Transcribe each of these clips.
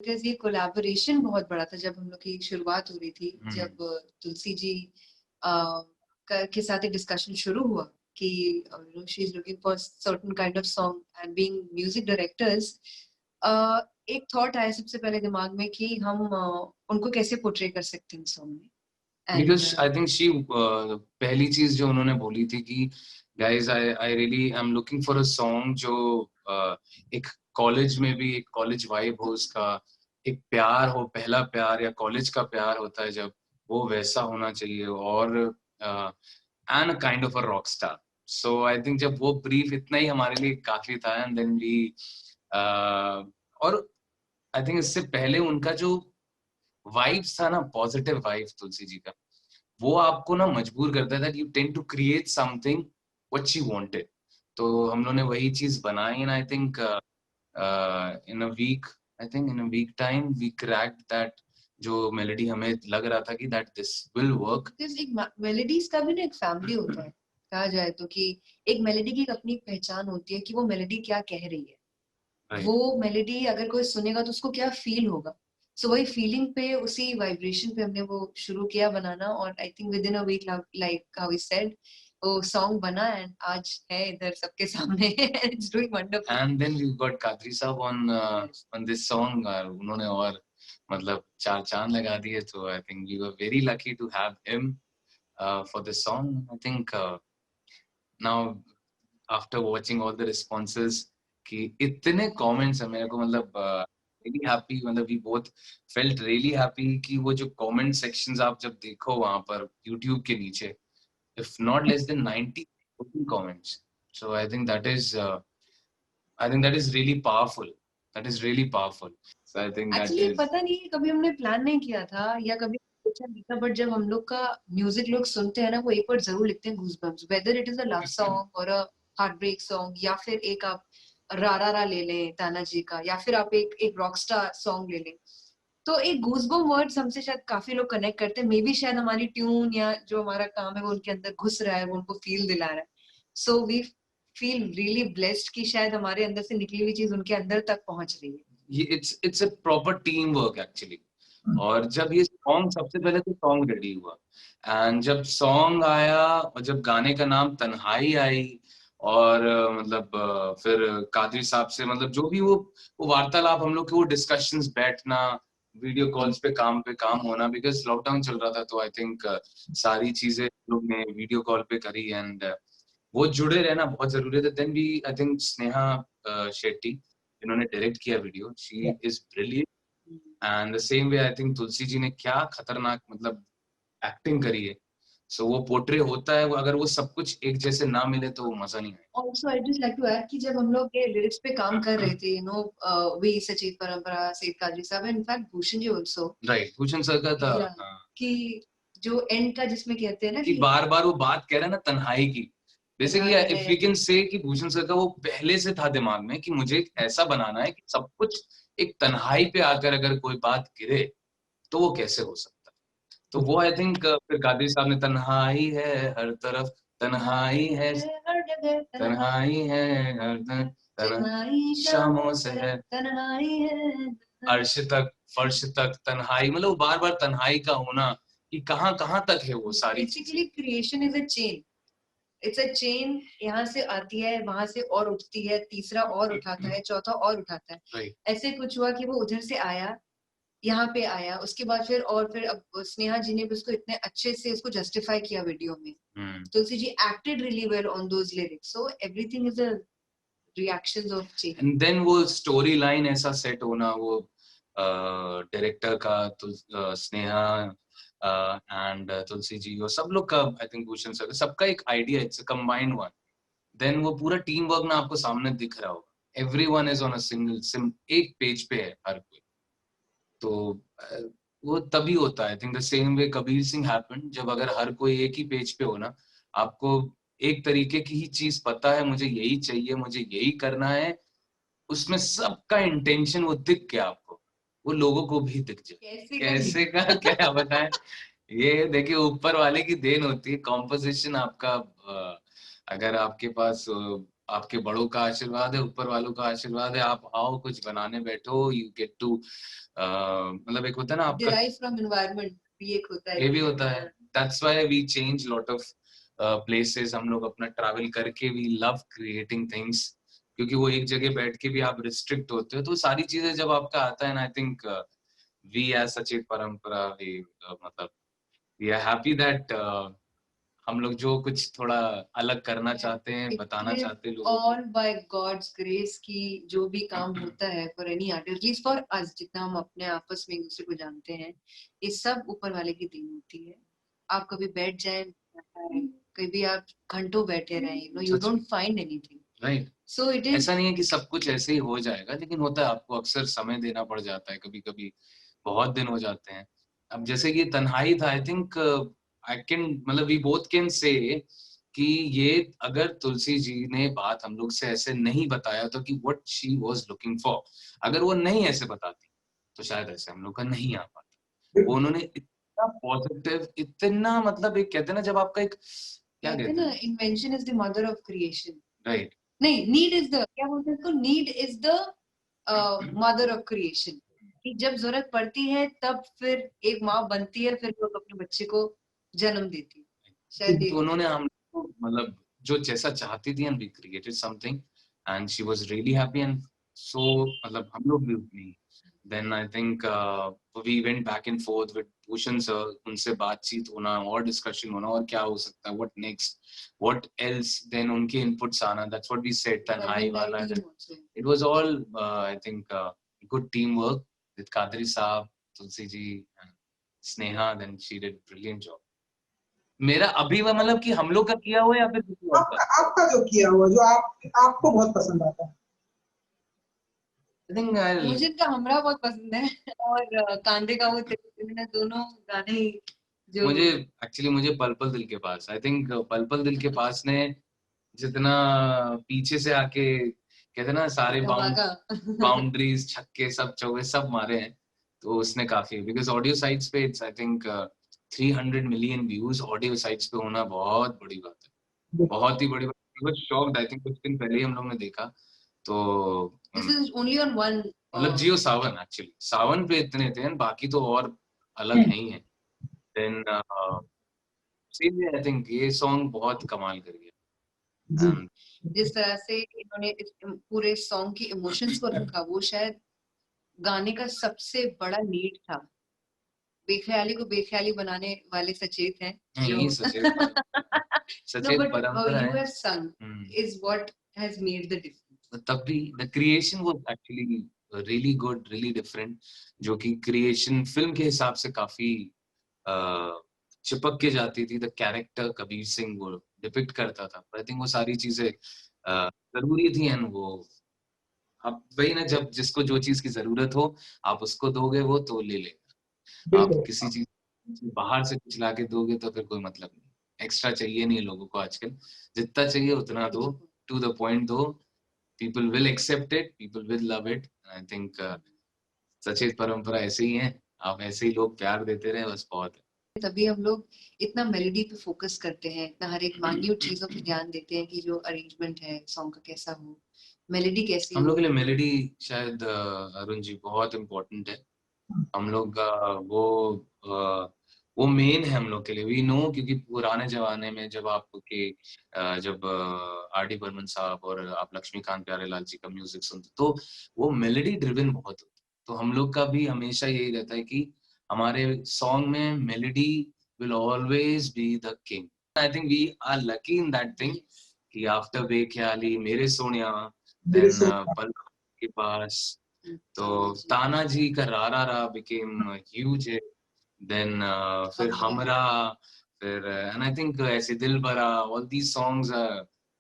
Because ये collaboration बहुत बड़ा था जब हम लोग की शुरुआत हो रही थी, जब तुलसी जी के साथ एक डिस्कशन शुरू हुआ कि she is looking for certain kind of song and being music directors, एक थॉट आया सबसे पहले दिमाग में कि हम उनको कैसे पोर्ट्रे कर सकते हैं सॉन्ग में। Because I think she पहली चीज जो उन्होंने बोली थी कि guys I really am looking for a song जो एक कॉलेज में भी एक कॉलेज वाइब हो, उसका एक प्यार हो, पहला प्यार या कॉलेज का प्यार होता है जब, वो वैसा होना चाहिए, और and a kind of a rock star. So I think जब वो ब्रीफ इतना ही हमारे लिए काफी था, एंड देन वी और आई थिंक इससे पहले उनका जो वाइब्स था ना, पॉजिटिव वाइब्स तुलसी जी का, वो आपको ना मजबूर करता था कि you tend to create something what she wanted. तो हम लोगों ने वही चीज बनाई, and I think in a week, I think in a week time we cracked that. जो मेलोडी हमें लग रहा था कि दैट दिस विल वर्क. एक मेलोडीज का भी ना एक फैमिली होता है कहा जाए तो, कि एक मेलोडी की अपनी पहचान होती है कि वो मेलोडी क्या कह रही है, Right. वो मेलोडी अगर कोई सुनेगा तो उसको क्या फील होगा. सो वही फीलिंग पे, उसी वाइब्रेशन पे हमने वो शुरू किया बनाना, और I think within a week, like how we said, वो सॉन्ग बना एंड आज है इधर सबके सामने. It's doing wonderful. And then we got Kadri साहब on this song. उन्होंने और मतलब चार चांद लगा दिए. So I think we were very lucky to have him for this song. I think now after watching all the responses कि इतने comments हैं, मेरे को मतलब really happy, मतलब we both felt really happy कि वो जो comment sections आप जब देखो वहाँ पर YouTube के नीचे, if not less than 90 comments. So I think that is really powerful. That is really powerful. So I think that actually is. पता नहीं, कभी हमने प्लान नहीं किया था या कभी सोचा नहीं था, बट जब हम लोग का म्यूजिक लोग सुनते हैं ना, वो एक बार जरूर लिखते हैं goosebumps, whether it is a love song और अ हार्ट ब्रेक सॉन्ग, या फिर एक आप रा रा ले लें ताना जी का, या फिर आप एक रॉकस्टार सॉन्ग ले लें. तो एक गूज़बम्प वर्ड्स हमसे शायद काफी लोग कनेक्ट करते हैं, मे बी शायद हमारी ट्यून या जो हमारा काम है वो उनके अंदर घुस रहा है, वो उनको फील दिला रहा है. So we feel really blessed कि शायद हमारे अंदर से निकली हुई चीज उनके अंदर तक पहुंच रही है. It's a proper teamwork actually. और जब ये सॉन्ग, सबसे पहले तो सॉन्ग रेडी हुआ, एंड जब सॉन्ग आया और जब गाने का नाम तन्हाई आई, और मतलब फिर कादरी साहब से मतलब जो भी वो वार्तालाप हम लोग के, वो डिस्कशंस, बैठना, वीडियो कॉल्स पे काम होना, बिकॉज लॉकडाउन चल रहा था. तो आई थिंक सारी चीजें हम लोग ने वीडियो कॉल पे करी, एंड वो जुड़े रहना बहुत जरूरी था. देन भी आई थिंक स्नेहा शेट्टी जिन्होंने डायरेक्ट किया video, she is brilliant. And the same way I think Tulsi ji ने क्या खतरनाक मतलब एक्टिंग करी है. सो वो पोर्ट्रे होता है, वो अगर वो सब कुछ एक जैसे ना मिले तो वो मजा नहीं आएगा. Also, I just like to add कि जब हम लोग ये लिरिक्स पे काम कर रहे थे, वी सचेत परंपरा, सैयद कादरी साहब, in fact Bhushan ji also, right, Bhushan sir का था. कि जो एंड का जिसमें कहते हैं ना कि बार बार वो बात कह रहे हैं ना तन्हाई की, basically if we can say कि भूषण सर का वो पहले से था दिमाग में कि मुझे ऐसा बनाना है कि सब कुछ एक तन्हाई पे आकर अगर कोई बात गिरे तो वो कैसे हो सकता है. तो वो आई थिंक फिर कादरी साहब ने तन्हाई है हर तरफ, तन्हाई है तन्हाई है हर तरफ, शामों से है अर्श तक फर्श तक तन्हाई, मतलब वो बार बार तन्हाई का होना कि कहाँ कहाँ तक है वो सारी चीजें. Basically creation is a chain. It's a chain, यहाँ से आती है, वहां से और उठती है, तीसरा और उठाता है, चौथा और उठाता है. Right. ऐसे कुछ हुआ कि वो उधर से आया, यहाँ पे आया, उसके बाद फिर और फिर अब स्नेहा जी ने भी उसको इतने अच्छे से उसको जस्टिफाई किया वीडियो में. Tulsi ji acted really well on those lyrics, so everything is a reactions of change. And then वो स्टोरी लाइन ऐसा सेट होना, वो डायरेक्टर का स्नेहा एंड तुलसी जी और सब लोग का, आई थिंक भूषण सर, सबका एक idea, it's a combined one. Then वो पूरा टीम वर्क ना आपको सामने दिख रहा होगा. Everyone is on a single एक पेज पे है हर कोई. तो वो तभी होता है. I think the same way Kabir Singh happened, जब अगर हर कोई एक ही पेज पे हो ना, आपको एक तरीके की ही चीज पता है, मुझे यही चाहिए, मुझे यही करना है, उसमें सबका इंटेंशन वो दिख गया आपको, वो लोगों को भी दिख जाए. कैसे का क्या बताएं. ये देखिए ऊपर वाले की देन होती है. कॉम्पोजिशन आपका अगर आपके पास आपके बड़ों का आशीर्वाद है, ऊपर वालों का आशीर्वाद है, आप आओ कुछ बनाने बैठो, यू गेट टू मतलब एक होता है ना आपका derive from environment भी एक होता है ये भी कि होता है. That's why we change lot of places. हम लोग अपना ट्रैवल करके वी लव क्रिएटिंग थिंग्स, क्योंकि वो एक जगह बैठ के भी आप रिस्ट्रिक्ट होते हो, तो सारी चीजें जब आपका आता है ना, आई थिंक वी एज सचेत परंपरा वी मतलब वी आर हैप्पी दैट हम लोग जो कुछ थोड़ा अलग करना चाहते हैं, बताना it is चाहते हैं लोगों को. all by God's grace कि जो भी काम होता है for any artist, at least for us, जितना हम अपने आपस में एक दूसरे को जानते हैं, ये सब ऊपर वाले की देन होती है. आप कभी बैठ जाए, कभी आप घंटों बैठे रहें, you don't find anything. Right. So it is ऐसा नहीं है कि सब कुछ ऐसे ही हो जाएगा, लेकिन होता है आपको अक्सर समय देना पड़ जाता है, कभी कभी बहुत दिन हो जाते हैं. अब जैसे कि तन्हाई था, आई थिंक आई कैन मतलब वी बोथ कैन से कि ये अगर तुलसी जी ने बात हम लोग से ऐसे नहीं बताया तो कि what she was looking for, अगर वो नहीं ऐसे बताती तो शायद ऐसे हम लोग का नहीं आ पाता. वो उन्होंने इतना पॉजिटिव, इतना मतलब एक कहते हैं ना जब आपका एक क्या कहते हैं कहते ना, हैं, invention is the mother of creation. Right. नहीं, नीड इज द, क्या बोलते हैं इसको, need is the mother of creation. कि जब जरूरत पड़ती है तब फिर एक माँ बनती है, फिर लोग अपने बच्चे को जन्म देती है. शायद तो ये उन्होंने हम लोग को मतलब जो जैसा चाहती थी, and we created something and she was really happy, and so मतलब हम लोग भी उतनी. Then I think we went back and forth with Bhushan sir, उनसे बातचीत होना और डिस्कशन होना और क्या हो सकता है, what next, what else, then उनके इनपुट्स आना, that's what we said Tanhai वाला. It was all I think good team work with Qadri sahab, Tulsi ji, Sneha, then she did brilliant job. मेरा अभी वो मतलब कि हम लोग का किया हुआ या फिर किसी और का? आपका आपका जो किया हुआ, जो आपको बहुत पसंद आता है. आई थिंक मुझे तो हमरा बहुत पसंद है, और कांदे का वो तेरे बिना, दोनों गाने ही जो मुझे एक्चुअली मुझे पल पल दिल के पास, आई थिंक पल पल दिल के पास ने जितना पीछे से आके कहते हैं ना सारे धमाका. बाउंड्रीज, छक्के, सब चौके सब मारे हैं, तो उसने काफी, बिकॉज ऑडियो साइट्स पे it's I think 300 million views audio sites पे होना बहुत बड़ी बात है, बहुत ही बड़ी बात. शॉक्ड, आई थिंक कुछ दिन पहले ही हम लोग ने देखा तो This is only on one. मतलब जियो सावन, एक्चुअली सावन पे इतने थे, बाकी तो और अलग नहीं है. देन आई थिंक ये सॉन्ग बहुत कमाल कर गया. जी. And जिस तरह से इन्होंने इस पूरे सॉन्ग की इमोशंस को रखा, वो शायद गाने का सबसे बड़ा नीड था. बेख्याली को बेख्याली बनाने वाले सचेत हैं जो नहीं, सचेत no, but परंपरा you है. have sung is what has made the difference. तब भी the creation was actually really good, really different, जो कि क्रिएशन फिल्म के हिसाब से काफी चिपक के जाती थी. द कैरेक्टर कबीर सिंह वो डिपिक्ट करता था, आई थिंक वो सारी चीजें जरूरी थी. एंड वो अब वही ना, जब जिसको जो चीज की जरूरत हो आप उसको दोगे वो तो ले लेगा. आप किसी चीज बाहर से कुछ लाके दोगे तो फिर कोई मतलब नहीं. एक्स्ट्रा चाहिए नहीं लोगों को आजकल, जितना चाहिए उतना दो, टू द पॉइंट दो. People will accept it, people will love it. I think सचेत परंपरा ऐसे ही है, आप ऐसे ही लोग प्यार देते रहे, बस बहुत है. तभी हम लोग इतना मेलोडी पे फोकस करते हैं, इतना हर एक मान्यूट चीजों पे ध्यान देते हैं कि जो अरेंजमेंट है सॉन्ग का कैसा हो, मेलोडी कैसी हम हो. लोग के लिए मेलोडी शायद अरुण जी बहुत इम्पोर्टेंट है. हम लोग का वो मेन है हम लोग के लिए. वी नो, क्योंकि पुराने जमाने में जब आपके जब आर डी बर्मन साहब और आप लक्ष्मीकांत प्यारेलाल जी का म्यूजिक सुनते तो वो मेलोडी ड्रिवन बहुत होता. तो हम लोग का भी हमेशा यही रहता है कि हमारे सॉन्ग में melody will always be the king. I think we are lucky in that thing कि आफ्टर बेख्याली, मेरे सोनिया, देन पल के पास, तो ताना जी का रारा रा बिकेम ह्यूज. देन फिर हमरा, फिर एंड आई थिंक ऐसे दिल भरा, all these songs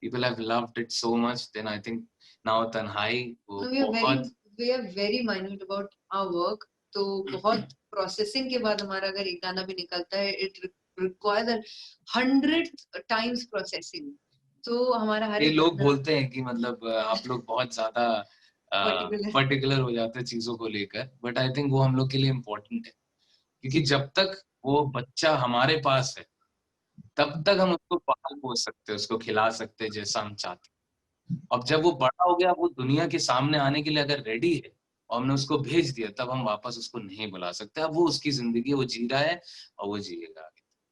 people have loved it so much. Then I think now तन्हाई वो बहुत we are very minute about our work. तो बहुत प्रोसेसिंग के बाद हमारा अगर एक गाना भी निकलता है, it requires 100 times processing. तो हमारा हर ये एक लोग गाना बोलते हैं कि मतलब आप लोग बहुत ज्यादा पर्टिकुलर हो जाते हैं चीजों को लेकर, बट आई थिंक वो हम लोग के लिए इम्पोर्टेंट है, क्योंकि जब तक वो बच्चा हमारे पास है तब तक हम उसको पाल पोस सकते हैं, उसको खिला सकते हैं जैसा हम चाहते हैं. अब जब वो बड़ा हो गया, वो दुनिया के सामने आने के लिए अगर रेडी है और हमने उसको भेज दिया, तब हम वापस उसको नहीं बुला सकते। अब वो उसकी जिंदगी, वो जी रहा है और वो जिएगा।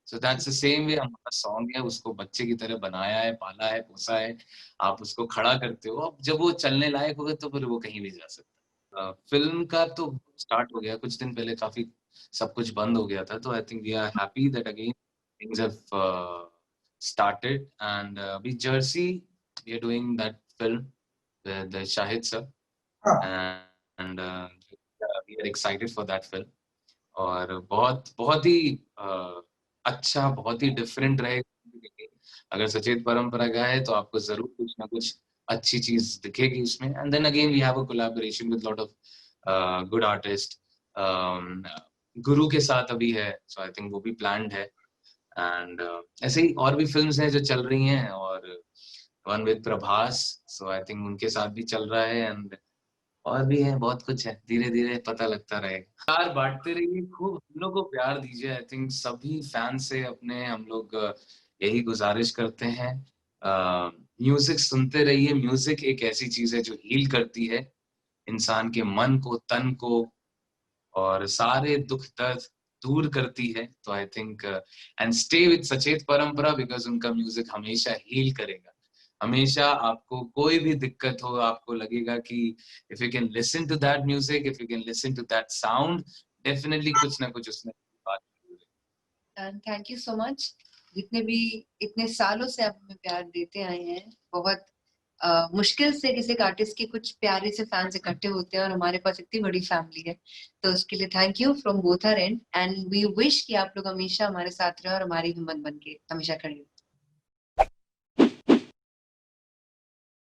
So that's the same way हमारा सॉन्ग है, उसको बच्चे की तरह बनाया है, पाला है, पोसा है, आप उसको खड़ा करते हो। अब जब वो चलने लायक होगा तो फिर वो कहीं भी जा सकता है। फिल्म का तो स्टार्ट हो गया, कुछ दिन पहले काफी सब कुछ बंद हो गया था, तो I think we are happy that again things have started, and we Jersey, we are doing that film with Shahid sir, हाँ, and we are excited for that film. और बहुत बहुत ही अच्छा, बहुत ही डिफरेंट रहेगा। अगर सचेत परंपरा का है तो आपको जरूर कुछ ना कुछ अच्छी चीज दिखेगी उसमें। And then again we have a collaboration with lot of good artist. Guru के साथ अभी है, सो आई थिंक वो भी प्लान्ड है। एंड ऐसे ही और भी फिल्म्स हैं जो चल रही हैं, और one with Prabhas, so I think उनके साथ भी चल रहा है। एंड और भी है, बहुत कुछ है, धीरे धीरे पता लगता रहेगा। प्यार बांटते रहिए, खूब हम लोग को प्यार दीजिए। आई थिंक सभी फैन से अपने हम लोग यही गुजारिश करते हैं। म्यूजिक सुनते रहिए। म्यूजिक एक ऐसी चीज है जो हील करती है इंसान के मन को, तन को, और सारे दुख दर्द दूर करती है। तो I think and stay with सचेत परंपरा, बिकॉज उनका म्यूजिक हमेशा हील करेगा। हमेशा आपको कोई भी दिक्कत हो, आपको लगेगा कि if you can listen to that music, if you can listen to that sound, definitely कुछ ना कुछ उसमें बात है। And thank you so much, जितने भी इतने सालों से आप हमें प्यार देते आए हैं। बहुत मुश्किल से किसी एक आर्टिस्ट के कुछ प्यारे से फैंस इकट्ठे होते हैं, और हमारे पास इतनी बड़ी फैमिली है, तो उसके लिए thank you from both our end. And we wish कि आप लोग हमेशा हमारे साथ रहे और हमारी हिम्मत बन के हमेशा खड़े हो।